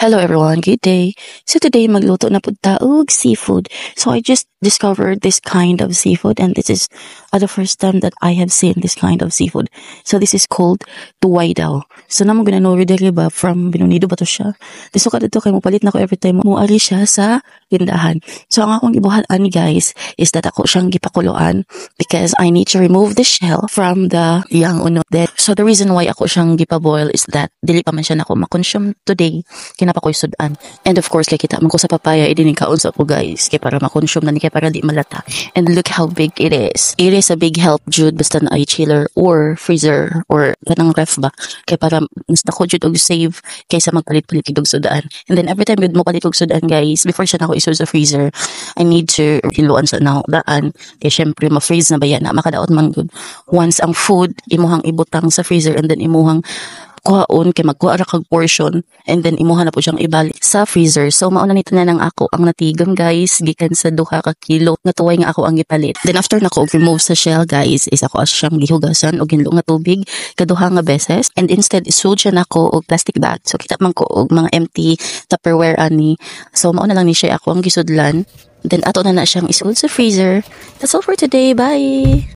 Hello everyone, good day. So today magluto na pud ta og seafood. So I just discovered this kind of seafood and this is the first time that I have seen this kind of seafood. So this is called tuway daw. So namo ginanuri diri ba from Binunido ba to siya. Diso ka dito kay mo palit na ko every time mo ari siya sa tindahan. So ang akong gibuhat-an guys is that ako siyang gipakuluan because I need to remove the shell from the yang uno. So the reason why ako siyang gipaboil is that dili pa man siya nako makonsume today. Kinapakoy sudan. And of course, kay kita man ko sa papaya, idinin kaon sa ko guys. Kay para makonsume na ni kay para di malata. And look how big it is. It is a big help, Jude, basta na ay chiller or freezer or kanang ref ba. Kay para mas nako Jude og save kaysa magpalit-palit og sudan. And then every time Jude mo palit og sudan guys, before siya nako isud sa freezer, I need to hiluan sa daan. Kay syempre ma-freeze na ba yan na makadaot man good. Once ang food imuhang ibutang sa freezer and then imuhang kuhaon kay magkuha ra kag portion and then imuha na po siyang ibalik sa freezer. So mauna nito na ng ako ang natigam guys gikan sa 2 ka kilo nga tuway nga ako ang gipalit. Then after nako remove sa shell guys is ako siyang gihugasan og ginlo nga tubig kaduha nga beses and instead isud siya nako og plastic bag. So kita man ko og mga empty Tupperware ani. So mauna lang ni siya ako ang gisudlan. Then ato na siyang isud sa freezer. That's all for today. Bye.